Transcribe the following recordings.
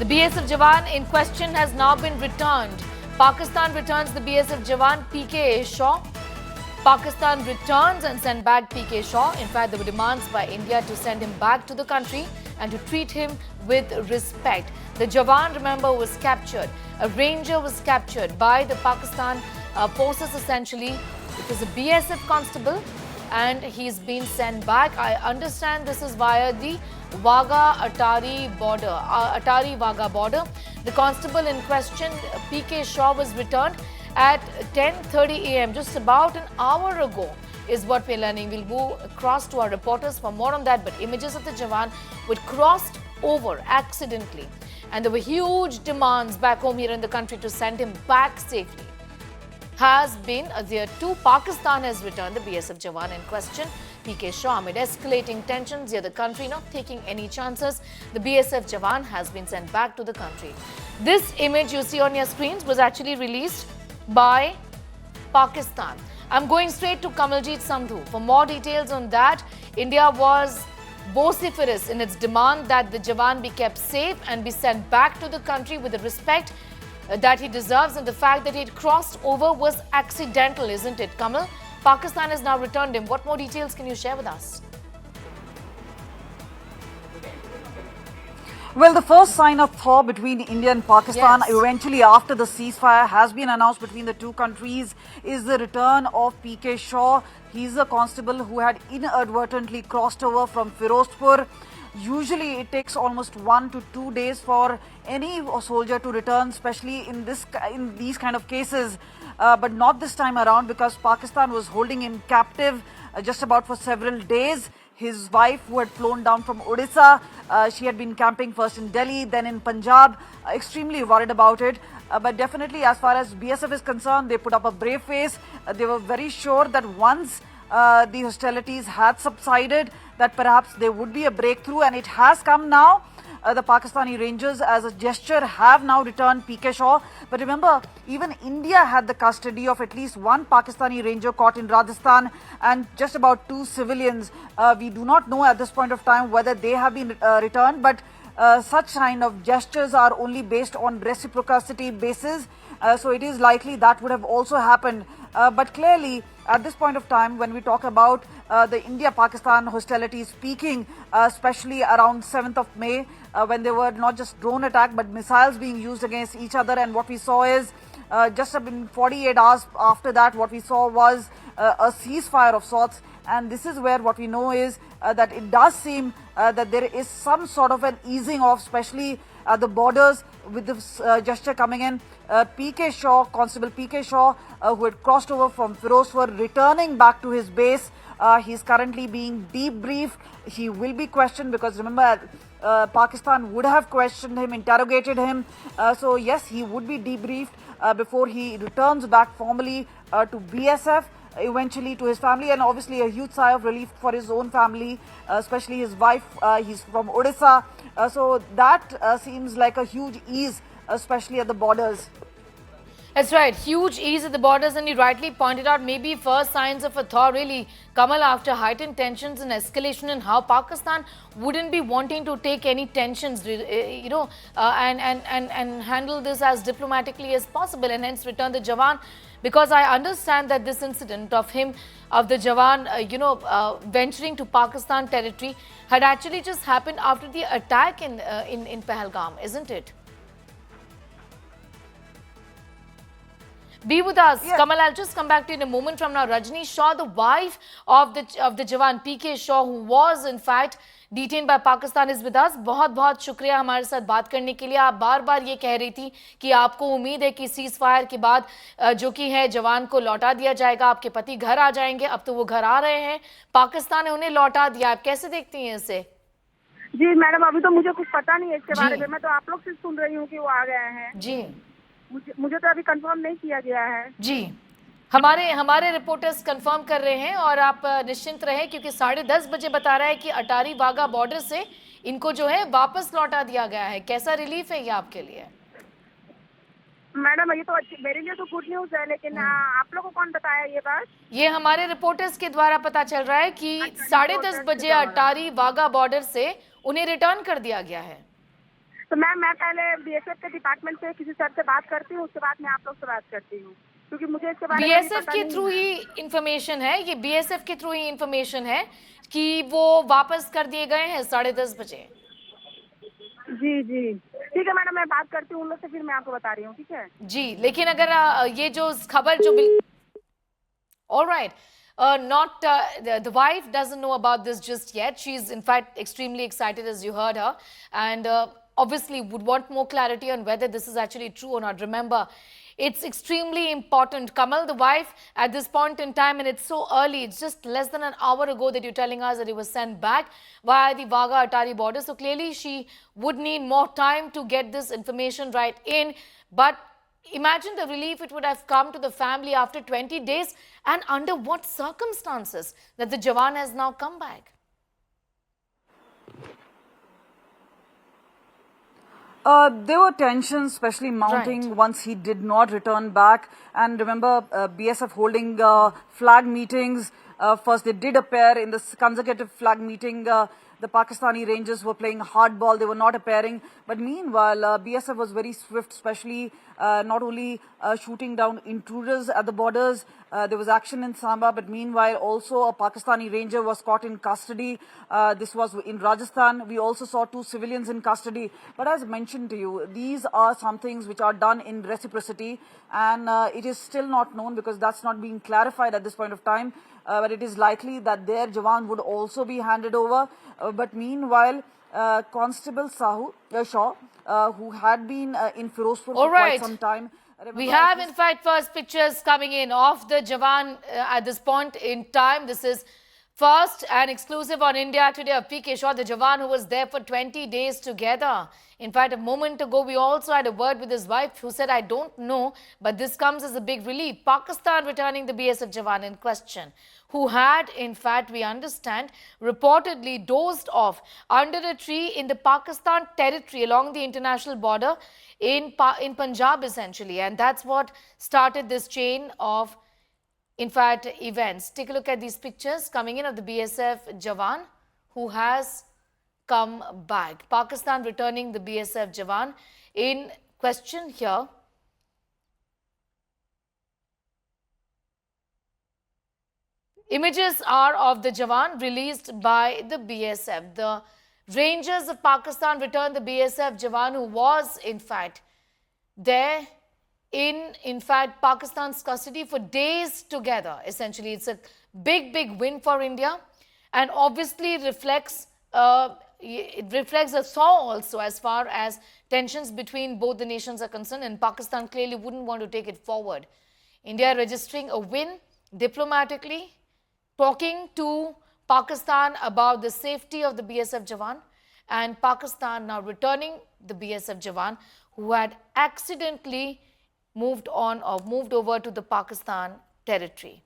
The BSF Jawan in question has now been returned. Pakistan returns the BSF Jawan PK Shaw. Pakistan returns and send back PK Shaw. In fact, there were demands by India to send him back to the country and to treat him with respect. The Jawan, remember, was captured. A ranger was captured by the Pakistan forces essentially. It was a BSF constable and he's been sent back. I understand this is via the Wagah-Atari border, Atari-Wagah border. The constable in question, PK Shaw, was returned at 10:30 a.m. just about an hour ago is what we're learning. We'll go across to our reporters for more on that, but images of the Jawan were crossed over accidentally and there were huge demands back home here in the country to send him back safely. Has been adhered to. Pakistan has returned the BSF Jawan in question, PK Shaw, amid escalating tensions here the country not taking any chances. The BSF Jawan has been sent back to the country. This image you see on your screens was actually released by Pakistan. I'm going straight to Kamaljeet Sandhu. For more details on that, India was vociferous in its demand that the Jawan be kept safe and be sent back to the country with the respect that he deserves, and the fact that he had crossed over was accidental, isn't it, Kamal? Pakistan has now returned him. What more details can you share with us? Well, the first sign of thaw between India and Pakistan, eventually after the ceasefire has been announced between the two countries, is the return of PK Shaw. He's a constable who had inadvertently crossed over from Firozpur. Usually it takes almost 1 to 2 days for any soldier to return, especially in these kind of cases. But not this time around, because Pakistan was holding him captive just about for several days. His wife, who had flown down from Odisha, she had been camping first in Delhi, then in Punjab, extremely worried about it. But definitely, as far as BSF is concerned, they put up a brave face. They were very sure that once the hostilities had subsided, that perhaps there would be a breakthrough, and it has come now. The Pakistani Rangers, as a gesture, have now returned PK Shaw. But remember, even India had the custody of at least one Pakistani Ranger caught in Rajasthan and just about 2 civilians. We do not know at this point of time whether they have been returned, but such kind of gestures are only based on reciprocity basis. So it is likely that would have also happened. But clearly, at this point of time, when we talk about the India-Pakistan hostilities peaking, especially around 7th of May, when there were not just drone attack, but missiles being used against each other. And what we saw is, just in 48 hours after that, what we saw was a ceasefire of sorts. And this is where what we know is that it does seem that there is some sort of an easing off, especially at the borders, with this gesture coming in. PK Shaw, Constable PK Shaw, who had crossed over from Firozpur, returning back to his base. He's currently being debriefed. He will be questioned, because remember, Pakistan would have questioned him, interrogated him. So yes, he would be debriefed before he returns back formally to BSF, eventually to his family, and obviously a huge sigh of relief for his own family, especially his wife. He's from Odisha. So that seems like a huge ease, especially at the borders. That's right, huge ease at the borders, and you rightly pointed out maybe first signs of a thaw, really, Kamal, after heightened tensions and escalation, and how Pakistan wouldn't be wanting to take any tensions, and handle this as diplomatically as possible, and hence return the Jawan. Because I understand that this incident of the Jawan, venturing to Pakistan territory had actually just happened after the attack in Pahalgam, isn't it? Be with us, yes. Kamal, I'll just come back to you in a moment from now. Rajni Shaw, the wife of the Jawan PK Shaw, who was in fact detained by Pakistan, is with us. बहुत बहुत शुक्रिया हमारे साथ बात करने के लिए. आप बार बार ये कह रही थी कि आपको उम्मीद है कि सीज फायर के बाद जो कि है जवान को लौटा दिया जाएगा, आपके पति घर आ जाएंगे. अब तो वो घर आ रहे हैं, पाकिस्तान ने उन्हें लौटा दिया. आप कैसे देखती हैं इसे? जी मैडम, अभी तो मुझे कुछ पता नहीं है इसके बारे में. मैं तो आप लोग से सुन रही हूँ कि वो आ गए हैं. जी, मुझे तो अभी कंफर्म नहीं किया गया है. जी, हमारे रिपोर्टर्स कंफर्म कर रहे हैं, और आप निश्चिंत रहे, क्योंकि 10:30 बजे बता रहा है कि अटारी वाघा बॉर्डर से इनको जो है वापस लौटा दिया गया है. कैसा रिलीफ है ये आपके लिए? मैडम, ये तो मेरे लिए तो गुड न्यूज है, लेकिन आप लोगों को कौन बताया ये बात? ये हमारे रिपोर्टर्स के द्वारा पता चल रहा है कि 10:30 बजे अटारी वाघा बॉर्डर से उन्हें रिटर्न कर दिया गया है. तो मैम मैं पहले बीएसएफ के डिपार्टमेंट से किसी सर से बात करती हूँ, उसके बाद मैं आप लोग से बात करती हूँ, क्योंकि मुझे इसके बारे में भी बीएसएफ पता के नहीं थ्रू है। ही इंफॉर्मेशन है, ये बीएसएफ के थ्रू ही इंफॉर्मेशन है कि वो वापस कर दिए गए हैं 10:30 बजे। जी जी ठीक है मैडम, मैं बात करती हूँ उन लोग से, फिर मैं आपको बता रही हूँ, ठीक है जी, लेकिन अगर ये जो खबर जो all right. Not the wife doesn't know about this just yet. She's in fact extremely excited, as you heard her, and obviously would want more clarity on whether this is actually true or not. Remember, it's extremely important. Kamal, the wife, at this point in time, and it's so early, it's just less than an hour ago that you're telling us that he was sent back via the Wagah-Atari border. So clearly, she would need more time to get this information right in. But imagine the relief it would have come to the family after 20 days, and under what circumstances that the Jawan has now come back. There were tensions, especially mounting Right. once he did not return back. And remember, BSF holding flag meetings. First, they did appear in this consecutive flag meeting. The Pakistani Rangers were playing hardball. They were not appearing. But meanwhile, BSF was very swift, especially not only shooting down intruders at the borders. There was action in Samba, but meanwhile, also a Pakistani Ranger was caught in custody. This was in Rajasthan. We also saw 2 civilians in custody. But as mentioned to you, these are some things which are done in reciprocity, and it is still not known because that's not being clarified at this point of time. But it is likely that their Jawan would also be handed over. But meanwhile, Constable Shaw, who had been in Firozpur for quite some time. We have, in fact, first pictures coming in of the Jawan at this point in time. This is first and exclusive on India Today of PK Shaw, the Jawan who was there for 20 days together. In fact, a moment ago, we also had a word with his wife who said, I don't know, but this comes as a big relief. Pakistan returning the BSF Jawan in question, who had, in fact, we understand, reportedly dozed off under a tree in the Pakistan territory along the international border in Punjab, essentially. And that's what started this chain of, in fact, events. Take a look at these pictures coming in of the BSF Jawan who has come back. Pakistan returning the BSF Jawan in question here. Images are of the Jawan released by the BSF. The Rangers of Pakistan returned the BSF Jawan who was, in fact, there in fact, Pakistan's custody for days together. Essentially, it's a big, big win for India, and obviously reflects it reflects a thaw also as far as tensions between both the nations are concerned, and Pakistan clearly wouldn't want to take it forward. India registering a win diplomatically, talking to Pakistan about the safety of the BSF Jawan, and Pakistan now returning the BSF Jawan who had accidentally moved on or moved over to the Pakistan territory.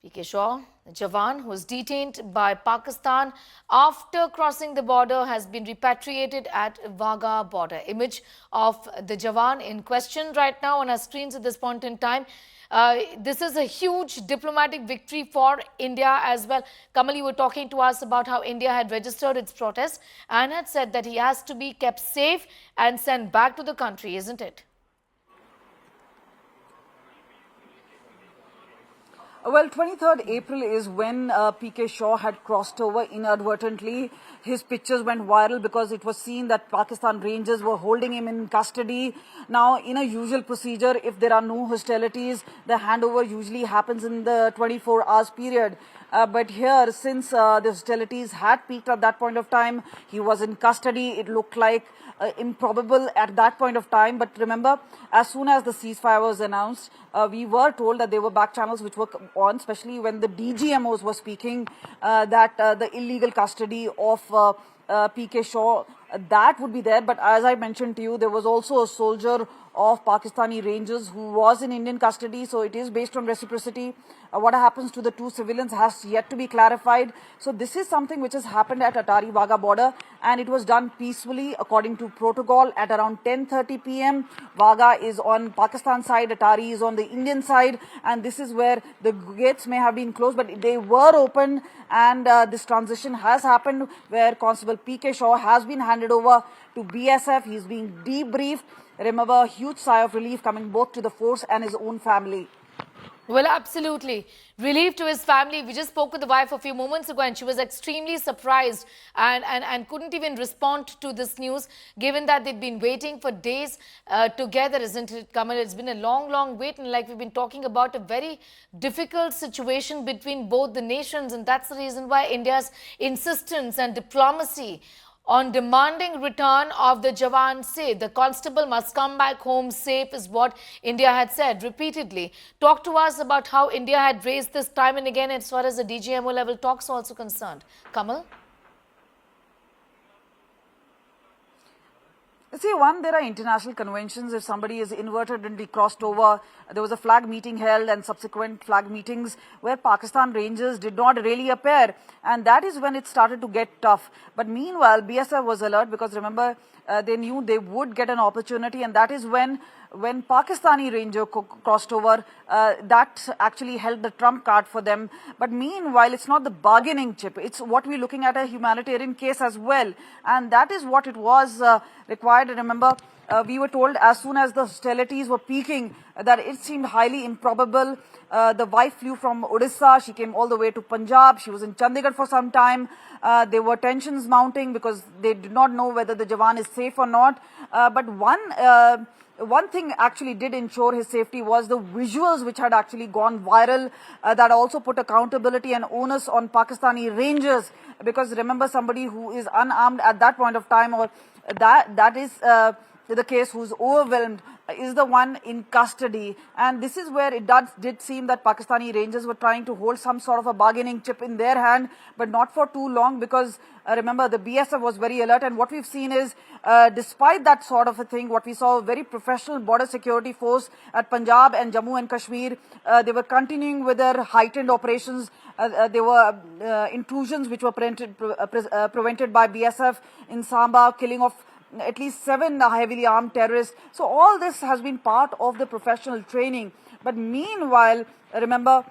PK Shaw, the Jawan who was detained by Pakistan after crossing the border, has been repatriated at Wagah border. Image of the Jawan in question right now on our screens at this point in time. This is a huge diplomatic victory for India as well. Kamal, you were talking to us about how India had registered its protest and had said that he has to be kept safe and sent back to the country, isn't it? Well, 23rd April is when PK Shaw had crossed over inadvertently. His pictures went viral because it was seen that Pakistan Rangers were holding him in custody. Now, in a usual procedure, if there are no hostilities, the handover usually happens in the 24 hours period. But here, since the hostilities had peaked at that point of time, he was in custody. It looked like improbable at that point of time. But remember, as soon as the ceasefire was announced, we were told that there were back channels which were on, especially when the DGMOs were speaking that the illegal custody of PK Shaw, that would be there. But as I mentioned to you, there was also a soldier of Pakistani Rangers who was in Indian custody. So it is based on reciprocity. What happens to the 2 civilians has yet to be clarified. So this is something which has happened at Atari Wagah border, and it was done peacefully according to protocol at around 10:30 p.m. Wagah is on Pakistan side, Atari is on the Indian side, and this is where the gates may have been closed, but they were open, and this transition has happened where Constable PK Shaw has been handed handed over to BSF. He's being debriefed. Remember, a huge sigh of relief coming both to the force and his own family. Well, absolutely. Relief to his family. We just spoke with the wife a few moments ago and she was extremely surprised and couldn't even respond to this news, given that they'd been waiting for days together, isn't it, Kamal? It's been a long, long wait, and like we've been talking about, a very difficult situation between both the nations, and that's the reason why India's insistence and diplomacy on demanding return of the Jawan safe. The constable must come back home safe is what India had said repeatedly. Talk to us about how India had raised this time and again as far as the DGMO level talks also concerned. Kamal? See, one, there are international conventions. If somebody is inadvertently crossed over, there was a flag meeting held and subsequent flag meetings where Pakistan Rangers did not really appear. And that is when it started to get tough. But meanwhile, BSF was alert because remember, they knew they would get an opportunity, and that is when Pakistani Ranger crossed over, that actually held the trump card for them. But meanwhile, it's not the bargaining chip. It's what we're looking at, a humanitarian case as well. And that is what it was required. Remember, we were told as soon as the hostilities were peaking that it seemed highly improbable. The wife flew from Odisha. She came all the way to Punjab. She was in Chandigarh for some time. There were tensions mounting because they did not know whether the Jawan is safe or not. But one thing actually did ensure his safety was the visuals which had actually gone viral that also put accountability and onus on Pakistani Rangers, because remember, somebody who is unarmed at that point of time, or that is the case, who's overwhelmed, is the one in custody. And this is where it did seem that Pakistani Rangers were trying to hold some sort of a bargaining chip in their hand, but not for too long, because remember, the BSF was very alert. And what we've seen is, despite that sort of a thing, what we saw, a very professional border security force at Punjab and Jammu and Kashmir. They were continuing with their heightened operations. There were intrusions which were prevented by BSF in Samba, killing of at least 7 heavily armed terrorists. So all this has been part of the professional training. But meanwhile, remember,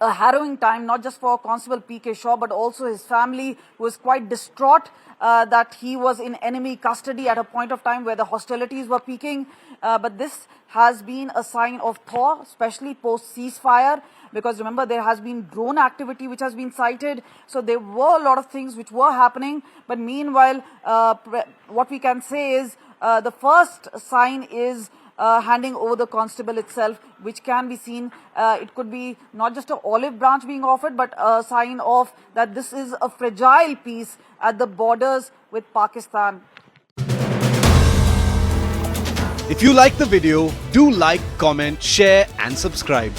a harrowing time, not just for Constable P.K. Shaw, but also his family, who was quite distraught that he was in enemy custody at a point of time where the hostilities were peaking. But this has been a sign of thaw, especially post-ceasefire, because remember, there has been drone activity which has been cited. So there were a lot of things which were happening. But meanwhile, what we can say is the first sign is handing over the constable itself, which can be seen. It could be not just an olive branch being offered, but a sign of that this is a fragile peace at the borders with Pakistan. If you like the video, do like, comment, share and subscribe.